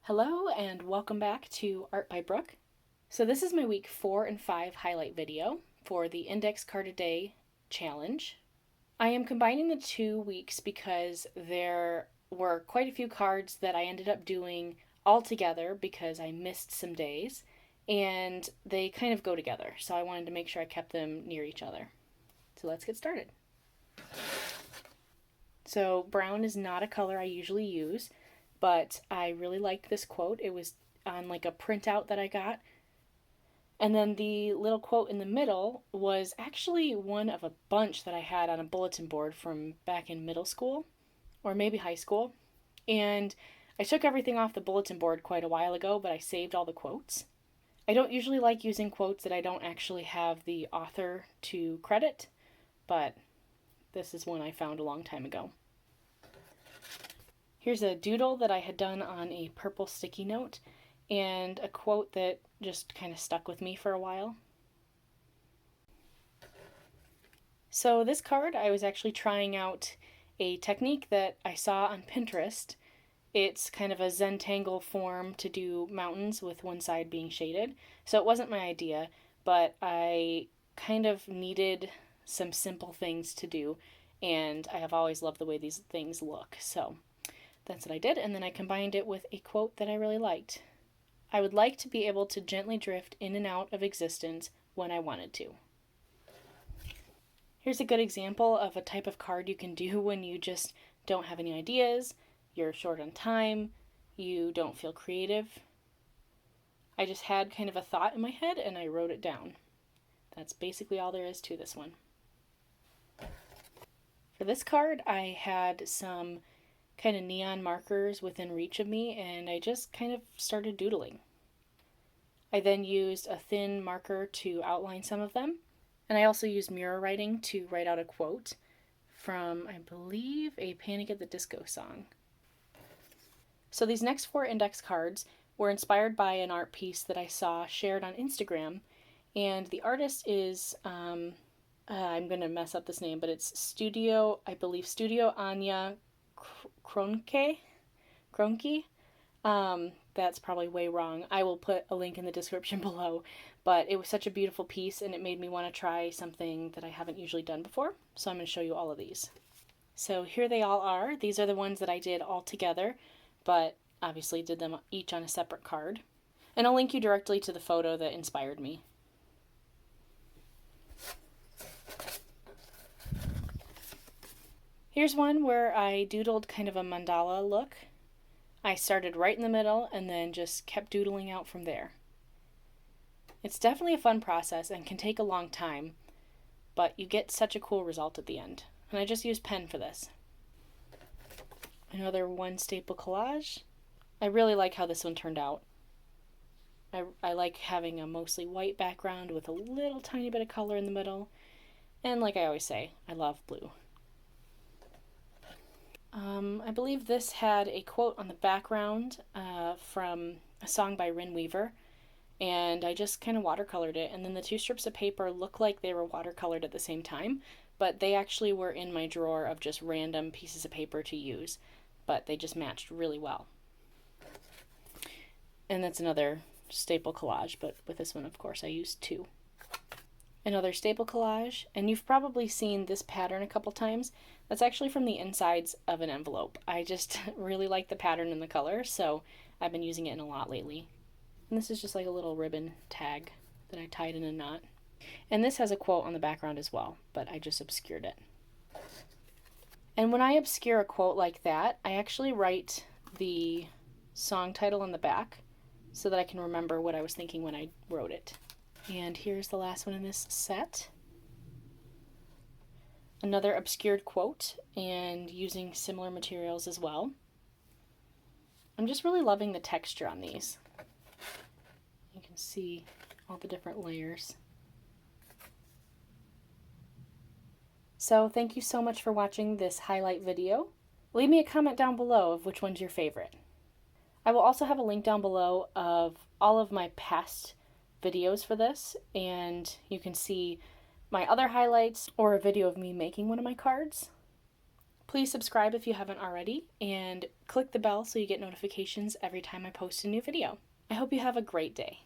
Hello and welcome back to Art by Brooke. So this is my week 4 and 5 highlight video for the Index Card a Day challenge. I am combining the 2 weeks because there were quite a few cards that I ended up doing all together because I missed some days, and they kind of go together, so I wanted to make sure I kept them near each other. So let's get started. So brown is not a color I usually use, but I really liked this quote. It was on like a printout that I got. And then the little quote in the middle was actually one of a bunch that I had on a bulletin board from back in middle school, or maybe high school. And I took everything off the bulletin board quite a while ago, but I saved all the quotes. I don't usually like using quotes that I don't actually have the author to credit, but this is one I found a long time ago. Here's a doodle that I had done on a purple sticky note, and a quote that just kind of stuck with me for a while. So this card, I was actually trying out a technique that I saw on Pinterest. It's kind of a Zentangle form to do mountains with one side being shaded. So it wasn't my idea, but I kind of needed some simple things to do, and I have always loved the way these things look. So that's what I did, and then I combined it with a quote that I really liked. I would like to be able to gently drift in and out of existence when I wanted to. Here's a good example of a type of card you can do when you just don't have any ideas, you're short on time, you don't feel creative. I just had kind of a thought in my head and I wrote it down. That's basically all there is to this one. For this card, I had some kind of neon markers within reach of me, and I just kind of started doodling. I then used a thin marker to outline some of them, and I also used mirror writing to write out a quote from, I believe, a Panic at the Disco song. So these next 4 index cards were inspired by an art piece that I saw shared on Instagram, and the artist is, I'm going to mess up this name, but it's Studio Anya Kronke. That's probably way wrong. I will put a link in the description below, but it was such a beautiful piece and it made me want to try something that I haven't usually done before, so I'm going to show you all of these. So here they all are. These are the ones that I did all together, but obviously did them each on a separate card. And I'll link you directly to the photo that inspired me. Here's one where I doodled kind of a mandala look. I started right in the middle and then just kept doodling out from there. It's definitely a fun process and can take a long time, but you get such a cool result at the end. And I just used pen for this. Another one staple collage. I really like how this one turned out. I like having a mostly white background with a little tiny bit of color in the middle. And like I always say, I love blue. I believe this had a quote on the background from a song by Rin Weaver, and I just kind of watercolored it, and then the 2 strips of paper look like they were watercolored at the same time, but they actually were in my drawer of just random pieces of paper to use, but they just matched really well. And that's another staple collage, but with this one, of course, I used 2. Another staple collage, and you've probably seen this pattern a couple times. That's actually from the insides of an envelope. I just really like the pattern and the color, so I've been using it in a lot lately. And this is just like a little ribbon tag that I tied in a knot. And this has a quote on the background as well, but I just obscured it. And when I obscure a quote like that, I actually write the song title on the back so that I can remember what I was thinking when I wrote it. And here's the last one in this set. Another obscured quote, and using similar materials as well. I'm just really loving the texture on these. You can see all the different layers. So thank you so much for watching this highlight video. Leave me a comment down below of which one's your favorite. I will also have a link down below of all of my past videos for this, and you can see my other highlights or a video of me making one of my cards. Please subscribe if you haven't already, and click the bell so you get notifications every time I post a new video. I hope you have a great day.